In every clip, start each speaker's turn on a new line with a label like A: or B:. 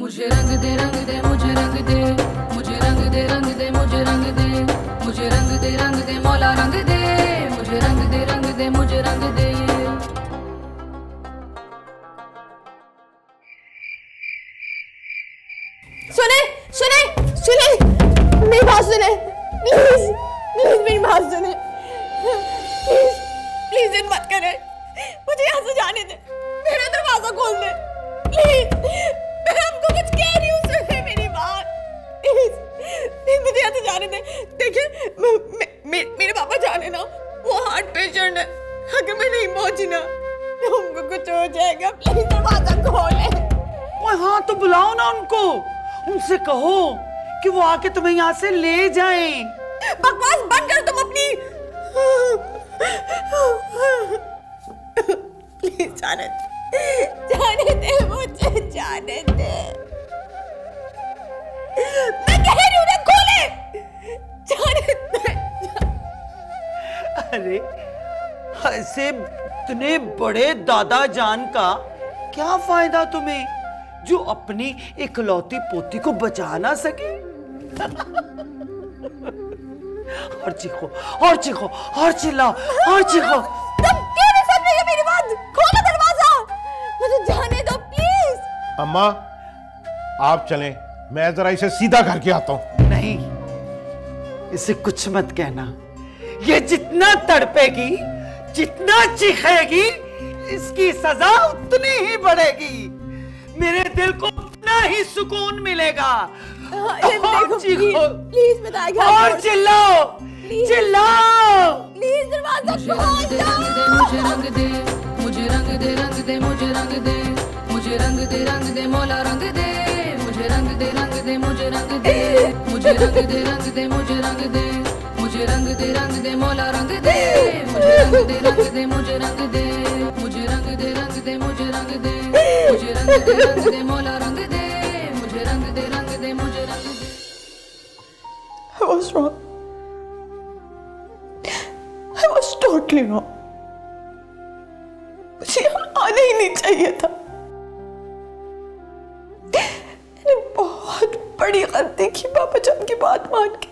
A: मुझे रंग दे रंग दे मुझे रंग दे, मुझे रंग दे रंग दे मुझे रंग दे, मुझे रंग दे मौला रंग दे, मुझे रंग दे मुझे रंग दे।
B: सुने सुने सुने मेरी बात सुने, प्लीज प्लीज मेरी बात सुने, प्लीज प्लीज जिद मत करे, मुझे यहाँ से जाने दे, मेरा दरवाजा खोल दे प्लीज, मैं आपको कुछ कह रही हूँ, सुने मेरी बात प्लीज प्लीज, मुझे यहाँ से जाने दे। देखिए मेरे पापा जाने ना, वो हार्ट पेशेंट है, अगर मैं नहीं पहुंची ना तो उनको कुछ हो जाएगा, प्लीज दरवाजा खोले।
C: ओए हाँ तो बुलाओ ना उनको, उनसे कहो कि वो आके तुम्हें यहाँ से ले जाएं।
B: बकवास बंद कर तुम अपनी, प्लीज जाने दे मुझे, जाने दे, मैं कह रही हूँ ना खोले, जाने दे।
C: अरे ऐसे इतने बड़े दादा जान का क्या फायदा तुम्हें, जो अपनी इकलौती पोती को बचा ना सके। और चीखो और चीखो और चिल्लाओ और चीखो।
B: तुम क्यों नहीं सुन रही हो मेरी बात? खोलो दरवाजा, मुझे जाने दो प्लीज।
D: अम्मा आप चलें, मैं जरा इसे सीधा करके आता हूं।
C: नहीं, इसे कुछ मत कहना, ये जितना तड़पेगी जितना चीखेगी इसकी सजा उतनी ही बढ़ेगी, मेरे दिल को उतना ही सुकून मिलेगा। और चीखो
B: प्लीज बताइए,
C: और चिल्लाओ चिल्लाओ
B: प्लीज दरवाजा खोल दो।
A: मुझे रंग दे मुझे रंग दे रंग दे मुझे रंग दे, मुझे रंग दे मौला रंग दे, मुझे रंग दे मुझे रंग दे, मुझे रंग दे मुझे रंग दे, मुझे रंग दे मौला रंग दे, मुझे रंग दे मुझे रंग दे, मुझे रंग दे मुझे रंग दे, मुझे रंग दे मौला रंग दे, मुझे रंग दे मुझे रंग दे।
B: I was wrong. I was totally wrong. मुझे आना ही नहीं चाहिए था, मैंने बहुत बड़ी गलती की पापा जान की बात मान के।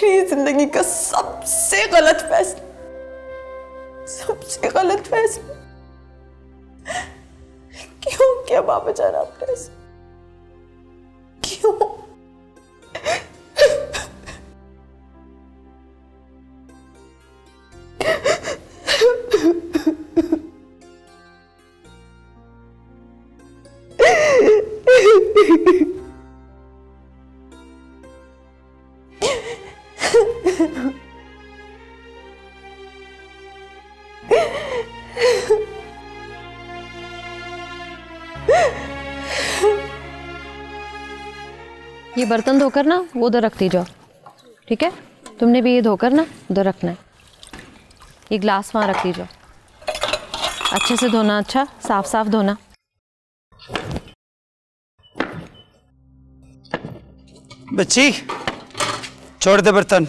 B: मेरी जिंदगी का सबसे गलत फैसला, सबसे गलत फैसला क्यों किया पापा जान आपने ऐसे? क्यों?
E: ये बर्तन धोकर ना वो उधर रखती जाओ, ठीक है? तुमने भी ये धोकर ना उधर रखना है। ये ग्लास वहाँ रख दीजिए, अच्छे से धोना, अच्छा साफ साफ धोना।
C: बच्ची छोड़ दे बर्तन,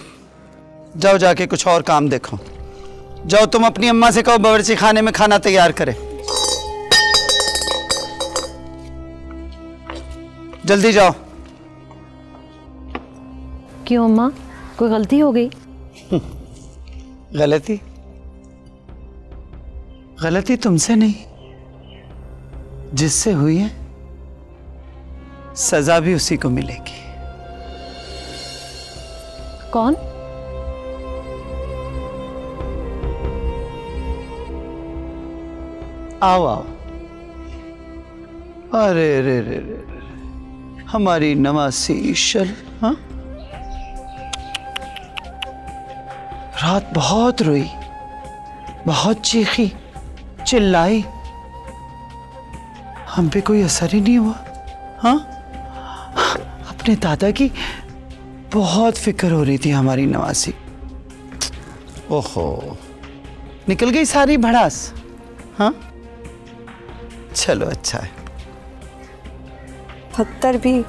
C: जाओ जाके कुछ और काम देखो। जाओ तुम अपनी अम्मा से कहो बावर्ची खाने में खाना तैयार करे, जल्दी जाओ।
E: क्यों अम्मा, कोई गलती हो गई?
C: गलती? गलती तुमसे नहीं, जिससे हुई है सजा भी उसी को मिलेगी।
E: कौन?
C: आओ आओ। अरे रे रे रे, हमारी नवासी ईशल, हाँ? रात बहुत रोई, बहुत चीखी, चिल्लाई, हम पे कोई असर ही नहीं हुआ। हाँ, अपने दादा की बहुत फिक्र हो रही थी हमारी नवासी। ओहो, निकल गई सारी भड़ास। हाँ चलो अच्छा है।
B: पत्थर भी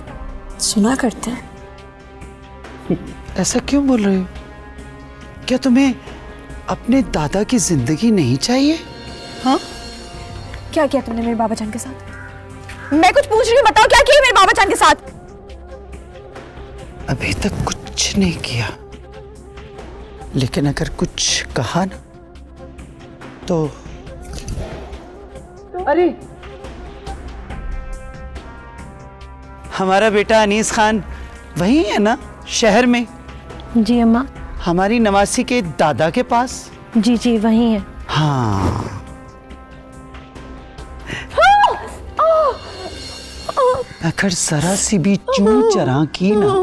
B: सुना करते हैं।
C: ऐसा क्यों बोल रहे हो? क्या तुम्हें अपने दादा की जिंदगी नहीं चाहिए? हाँ,
B: क्या किया तुमने मेरे बाबा जान के साथ? मैं कुछ पूछ रही हूँ, बताओ क्या किया मेरे बाबा जान के साथ?
C: अभी तक कुछ नहीं किया, लेकिन अगर कुछ कहा ना तो अरे हमारा बेटा अनीस खान वही है ना, शहर में?
E: जी अम्मा।
C: हमारी नवासी के दादा के पास?
E: जी जी वही है।
C: हाँ। अगर जरा सी भी चूं चरा की ना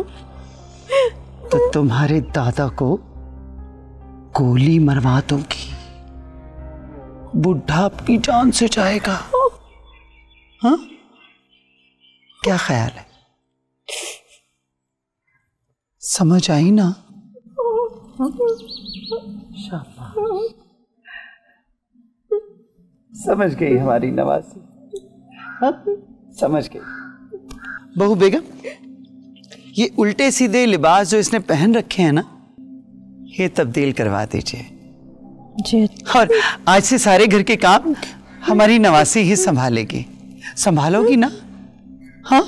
C: तो तुम्हारे दादा को गोली मरवा दूंगी। बुढ़ा अपनी जान से जाएगा। हाँ, क्या ख्याल है? समझ आई ना? शाबाश, समझ गई हमारी नवासी। हाँ? समझ गई। बहू बेगम, ये उल्टे सीधे लिबास जो इसने पहन रखे हैं ना, ये तब्दील करवा दीजिए
E: जी।
C: और आज से सारे घर के काम हमारी नवासी ही संभालेगी। संभालोगी ना? हाँ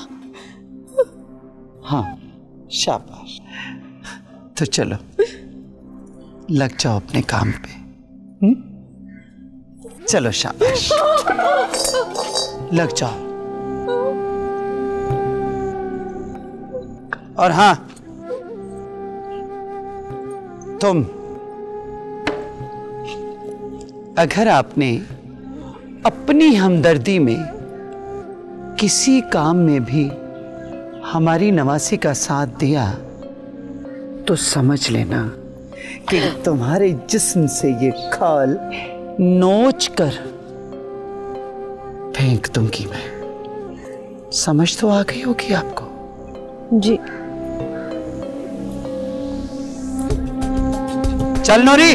C: हाँ, शाबाश। तो चलो लग जाओ अपने काम पे। चलो शाबाश, लग जाओ। और हाँ, तुम अगर आपने अपनी हमदर्दी में किसी काम में भी हमारी नवासी का साथ दिया तो समझ लेना कि तुम्हारे जिस्म से ये खाल नोच कर फेंक दूंगी मैं। समझ तो आ गई होगी आपको?
E: जी।
C: चल नूरी।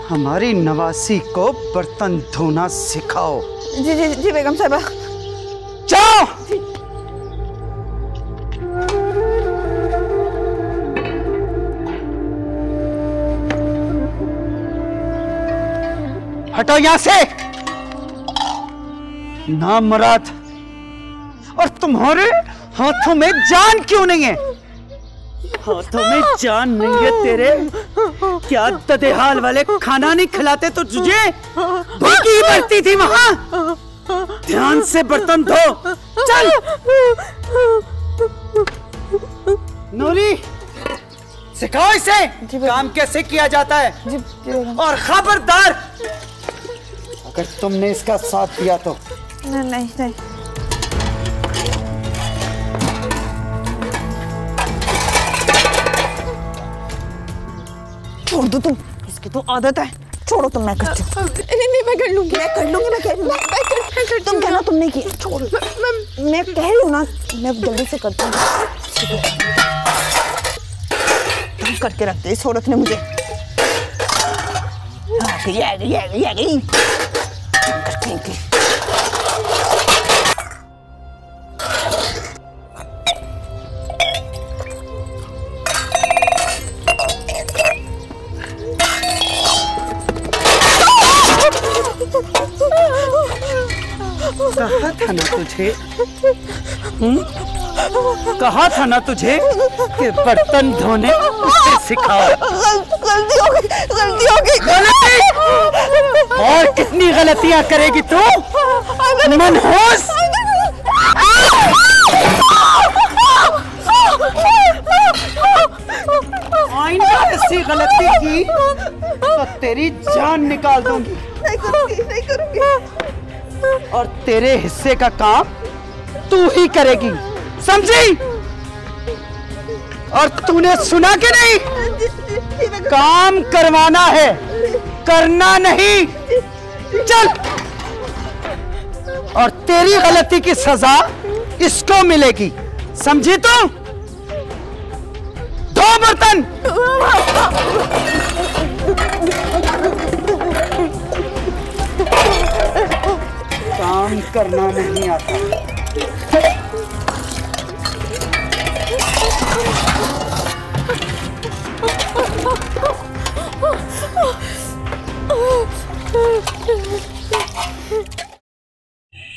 C: हमारी नवासी को बर्तन धोना सिखाओ।
B: जी जी जी बेगम साहबा।
C: जाओ। हटो यहां से, नामुराद। और तुम्हारे हाथों में जान क्यों नहीं है? हाथों में जान नहीं है तेरे? क्या ददेहाल वाले खाना नहीं खिलाते तो तुझे? भूखी ही मरती थी वहां। ध्यान से बर्तन धो। चल नूरी, सिखाओ इसे काम कैसे किया जाता है। और खबरदार, अगर तुमने इसका साथ दिया तो।
B: नहीं। छोड़ दो तुम, इसकी तो आदत है। छोड़ो तुम, मैं करती हूँ। नहीं मैं कर लूंगी, तुम कहना तुमने किया। छोड़ो, मैं कह रही हूँ ना, मैं जल्दी से करती हूँ। करके रखते इस औरत ने मुझे। आ गई।
C: कहा था ना तुझे? कहा था ना तुझे कि बर्तन धोने उसे सिखाओ।
B: गलती हो गई।
C: गलती? और कितनी गलतियां करेगी तू मनहूस? आइंदा ऐसी गलती की तो तेरी जान निकाल दूंगी।
B: नहीं करूंगी।
C: और तेरे हिस्से का काम तू ही करेगी, समझी? और तूने सुना कि नहीं? काम करवाना है, करना नहीं। चल। और तेरी गलती की सजा इसको मिलेगी, समझी तू? धो बर्तन। काम करना नहीं आता।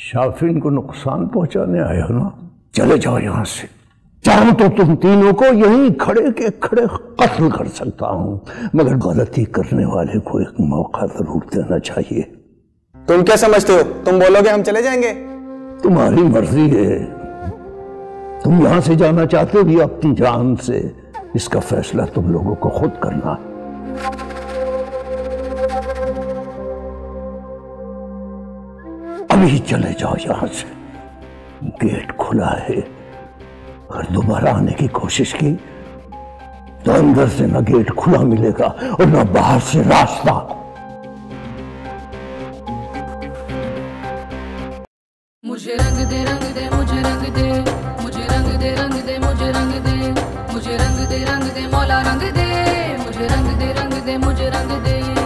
F: शाफिन को नुकसान पहुंचाने आए हो ना, चले जाओ यहां से। चाहो तो तुम तीनों को यहीं खड़े के खड़े कत्ल कर सकता हूं, मगर गलती करने वाले को एक मौका जरूर देना चाहिए।
G: तुम क्या समझते हो? तुम बोलोगे हम चले जाएंगे?
F: तुम्हारी मर्जी है। तुम यहां से जाना चाहते हो या अपनी जान से, इसका फैसला तुम लोगों को खुद करना है। अभी चले जाओ यहां से। गेट खुला है, अगर दोबारा आने की कोशिश की तो अंदर से ना गेट खुला मिलेगा और ना बाहर से रास्ता।
A: मुझे रंग दे रंग दे मुझे रंग दे, मुझे रंग दे रंग दे मुझे रंग दे, मुझे रंग दे मौला रंग दे, मुझे रंग दे मुझे रंग दे।